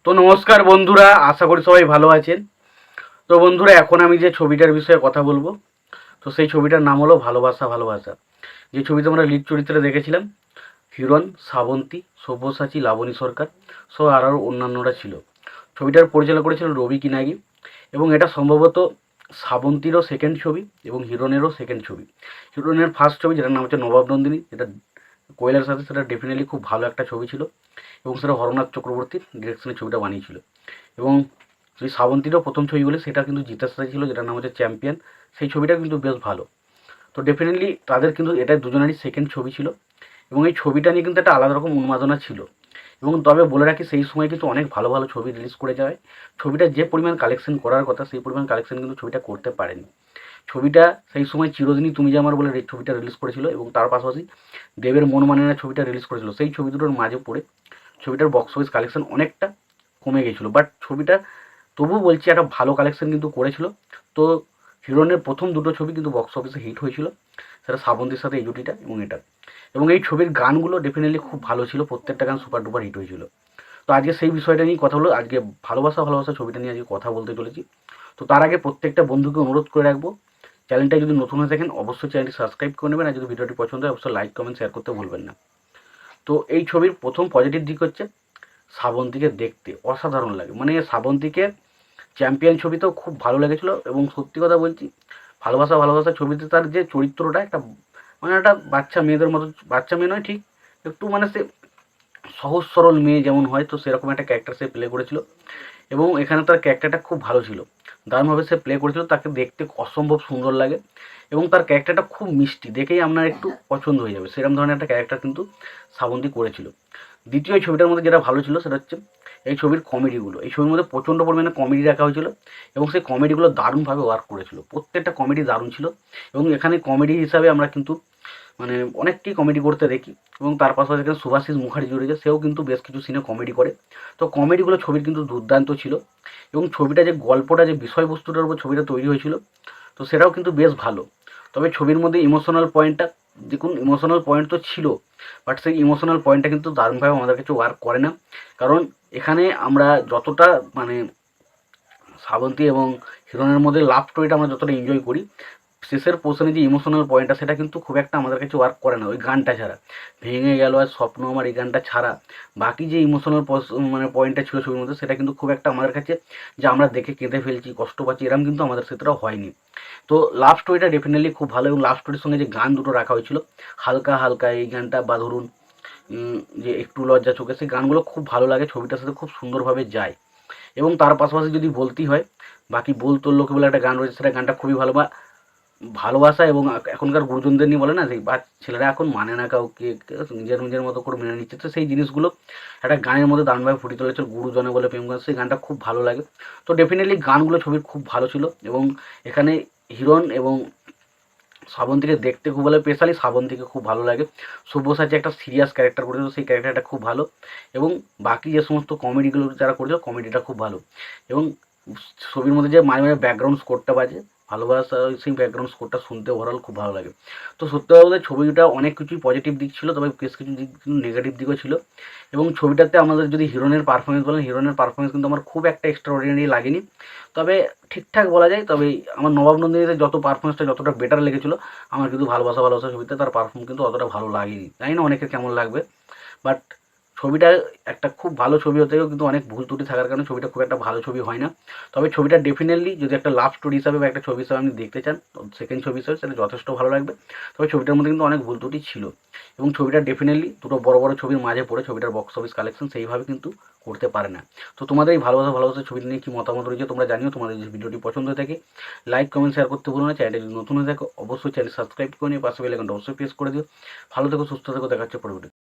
তো নমস্কার বন্ধুরা, আশা করি সবাই ভালো আছেন। তো বন্ধুরা, এখন আমি যে ছবিটার বিষয়ে কথা বলবো, তো সেই ছবিটার নাম হলো ভালোবাসা ভালোবাসা। যে ছবিতে আমরা লিড চরিত্রে দেখেছিলাম হিরণ, শ্রাবন্তী, সব্যসাচী, লাবণী সরকার সহ আরও অন্যান্যরা ছিল। ছবিটার পরিচালনা করেছিলেন রবি কিনাগি এবং এটা সম্ভবত শ্রাবন্তীরও সেকেন্ড ছবি এবং হিরণেরও সেকেন্ড ছবি। হিরণের ফার্স্ট ছবি যেটার নাম হচ্ছে নবাব নন্দিনী, যেটা কোয়েলের সাথে, সেটা ডেফিনেটলি খুব ভালো একটা ছবি ছিল এবং সেটা হরনাথ চক্রবর্তীর ডিরেকশনে ছবিটা বানিয়েছিল। এবং সেই শ্রাবন্তীরও প্রথম ছবি বলে সেটা কিন্তু জিতের সাথে ছিল, যেটার নাম হচ্ছে চ্যাম্পিয়ন। সেই ছবিটা কিন্তু বেশ ভালো। তো ডেফিনেটলি তাদের কিন্তু এটা দুজনেরই সেকেন্ড ছবি ছিল এবং এই ছবিটা নিয়ে কিন্তু একটা আলাদা রকম উন্মাদনা ছিল। এবং তবে বলে রাখি, সেই সময় কিন্তু অনেক ভালো ভালো ছবি রিলিজ করে যায়। ছবিটা যে পরিমাণ কালেকশন করার কথা সেই পরিমাণ কালেকশন কিন্তু ছবিটা করতে পারেনি। ছবিটা সেই সময় চিরদিনই তুমি যে আমার বলে ছবিটা রিলিজ করেছিল এবং তার পাশাপাশি দেবের মন মানে না ছবিটা রিলিজ করেছিল। সেই ছবি দুটোর মাঝে পড়ে ছবিটার বক্স অফিস কালেকশন অনেকটা কমে গেছিলো, বাট ছবিটা তবুও বলছি একটা ভালো কালেকশন কিন্তু করেছিল। তো হিরণের প্রথম দুটো ছবি কিন্তু বক্স অফিসে হিট হয়েছিল, সেটা শ্রাবন্তীর সাথে এই জুটিটা এবং এটা। এবং এই ছবির গানগুলো ডেফিনেটলি খুব ভালো ছিল, প্রত্যেকটা গান সুপার ডুপার হিট হয়েছিল। তো আজকে সেই বিষয়টা নিয়ে কথা হলো, আজকে ভালোবাসা ভালোবাসা ছবিটা নিয়ে আজকে কথা বলতে চলেছি। তো তার আগে প্রত্যেকটা বন্ধুকে অনুরোধ করে রাখবো, চ্যানেলটা যদি নতুন হয়ে থাকেন অবশ্যই চ্যানেলটি সাবস্ক্রাইব করে নেবেন, আর যদি ভিডিওটি পছন্দ হয় অবশ্যই লাইক কমেন্ট শেয়ার করতে ভুলবেন না। তো এই ছবির প্রথম পজিটিভ দিক হচ্ছে শ্রাবন্তীকে দেখতে অসাধারণ লাগে। মানে শ্রাবন্তীকে চ্যাম্পিয়ন ছবিতেও খুব ভালো লেগেছিলো এবং সত্যি কথা বলছি, ভালোবাসা ভালোবাসা ছবিতে তার যে চরিত্রটা একটা মানে একটা বাচ্চা মেয়েদের মতো, বাচ্চা মেয়ে নয় ঠিক, একটু মানে সে সহজ সরল মেয়ে যেমন হয়, তো সেরকম একটা ক্যারেক্টার সে প্লে করেছিল এবং এখানে তার ক্যারেক্টারটা খুব ভালো ছিল, দারুণভাবে সে প্লে করেছিল। তাকে দেখতে অসম্ভব সুন্দর লাগে এবং তার ক্যারেক্টারটা খুব মিষ্টি, দেখেই আপনার একটু পছন্দ হয়ে যাবে, সেরকম ধরনের একটা ক্যারেক্টার কিন্তু শ্রাবন্তী করেছিল। দ্বিতীয় ছবিটার মধ্যে যেটা ভালো ছিল সেটা হচ্ছে এই ছবির কমেডিগুলো। এই ছবির মধ্যে প্রচণ্ড পরিমাণে কমেডি রাখা হয়েছিল এবং সেই কমেডিগুলো দারুণভাবে ওয়ার্ক করেছিল, প্রত্যেকটা কমেডি দারুণ ছিল। এবং এখানে কমেডি হিসাবে আমরা কিন্তু মানে অনেককেই কমেডি করতে দেখি এবং তার পাশাপাশি এখানে শুভাশিস মুখার্জি জড়িয়েছে, সেও কিন্তু বেশ কিছু সিনে কমেডি করে। তো কমেডিগুলো ছবির কিন্তু দুর্দান্ত ছিল এবং ছবিটা যে গল্পটা, যে বিষয়বস্তুটার উপর ছবিটা তৈরি হয়েছিল, তো সেটাও কিন্তু বেশ ভালো। তবে ছবির মধ্যে ইমোশনাল পয়েন্টটা, দেখুন ইমোশনাল পয়েন্ট তো ছিল, বাট সেই ইমোশনাল পয়েন্টটা কিন্তু দারুণভাবে আমাদের কাছে ওয়ার্ক করে না। কারণ এখানে আমরা যতটা মানে শ্রাবন্তী এবং হিরণের মধ্যে লাভ স্টোরিটা আমরা যতটা এনজয় করি, শেষের পোর্শনে যে ইমোশনাল পয়েন্টটা সেটা কিন্তু খুব একটা আমাদের কাছে ওয়ার্ক করে না। ওই গানটা ছাড়া, ভেঙে গেল আর স্বপ্ন আমার, এই গানটা ছাড়া বাকি যে ইমোশনাল মানে পয়েন্টটা ছিল ছবির মধ্যে, সেটা কিন্তু খুব একটা আমাদের কাছে যে আমরা দেখে কেঁদে ফেলছি, কষ্ট পাচ্ছি, এরকম কিন্তু আমাদের ক্ষেত্রেও হয়নি। তো লাভ স্টোরিটা ডেফিনেটলি খুব ভালো এবং লাভ স্টোরির সঙ্গে যে গান দুটো রাখা হয়েছিল, হালকা হালকা এই গানটা বা ধরুন যে একটু লজ্জা চোখে, সেই গানগুলো খুব ভালো লাগে, ছবিটার সাথে খুব সুন্দরভাবে যায়। এবং তার পাশাপাশি যদি বলতেই হয়, বাকি বল তোর লোকে বলে একটা গান রয়েছে, সেটা গানটা খুবই ভালো। বা ভালোবাসা এবং এখনকার গুরুজনদের নিয়ে বলে না, সেই বা ছেলেরা এখন মানে না কাউকে, নিজের নিজের মতো করে মেনে নিচ্ছে, তো সেই জিনিসগুলো একটা গানের মধ্যে দারুণভাবে ফুটিয়ে তুলেছে, গুরুজনে বলে প্রেম গান, সেই গানটা খুব ভালো লাগে। তো ডেফিনেটলি গানগুলো ছবির খুব ভালো ছিল এবং এখানে হিরণ এবং শ্রাবন্তীকে দেখতে খুব ভালো, স্পেশালি শ্রাবন্তীকে খুব ভালো লাগে। সব্যসাচী একটা সিরিয়াস ক্যারেক্টার করেছিল, সেই ক্যারেক্টারটা খুব ভালো এবং বাকি যে সমস্ত কমেডিগুলো যারা করেছিল কমেডিটা খুব ভালো। এবং ছবির মধ্যে যে মাঝে মাঝে ব্যাকগ্রাউন্ড স্কোরটা বাজে, ভালোবাসা, সেই ব্যাকগ্রাউন্ড স্কোরটা শুনতে ওভারঅল খুব ভালো লাগে। তো সত্যি কথা বলতে ছবিটা অনেক কিছুই পজিটিভ দিক ছিল, তবে বেশ কিছু দিক কিন্তু নেগেটিভ দিকও ছিল। এবং ছবিটাতে আমাদের যদি হিরোনের পারফরমেন্স বলেন, হিরোনের পারফরমেন্স কিন্তু আমার খুব একটা এক্সট্রা অর্ডিনারি লাগেনি, তবে ঠিকঠাক বলা যায়। তবে আমার নবাব নন্দিনীতে যত পারফরমেন্সটা যতটা বেটার লেগেছিলো, আমার কিন্তু ভালোবাসা ভালোবাসা ছবিতে তার পারফর্ম কিন্তু অতটা ভালো লাগেনি। জানি না অনেকের কেমন লাগবে, বাট ছবিটা একটা খুব ভালো ছবি হতেও কিন্তু অনেক ভুল ত্রুটি থাকার কারণে ছবিটা খুব একটা ভালো ছবি হয় না। তবে ছবিটা ডেফিনেটলি যদি একটা লাভ স্টোরি হিসাবে বা একটা ছবি হিসাবে আপনি দেখতে চান, সেকেন্ড ছবি হিসাবে সেটা যথেষ্ট ভালো লাগবে। তবে ছবিটার মধ্যে কিন্তু অনেক ভুল ত্রুটি ছিল এবং ছবিটা ডেফিনেটলি দুটো বড় বড় ছবির মাঝে পড়ে ছবিটার বক্স অফিস কালেকশন সেইভাবে কিন্তু করতে পারে না। তো তোমাদের এই ভালোবাসা ভালোবাসা ছবিটা নিয়ে কী মতামত রয়েছে তোমরা জানিও। তোমাদের যদি ভিডিওটি পছন্দ হয়ে থাকে লাইক কমেন্ট শেয়ার করতে ভুলো না। চ্যানেলটি যদি নতুন হয়ে থাকে অবশ্যই চ্যানেল সাবস্ক্রাইব করে নিয়ে পাশে বেল আইকনটা অবশ্যই প্রেস করে দিও। ভালো থেকো, সুস্থ থেকো, দেখা হচ্ছে পরবর্তী।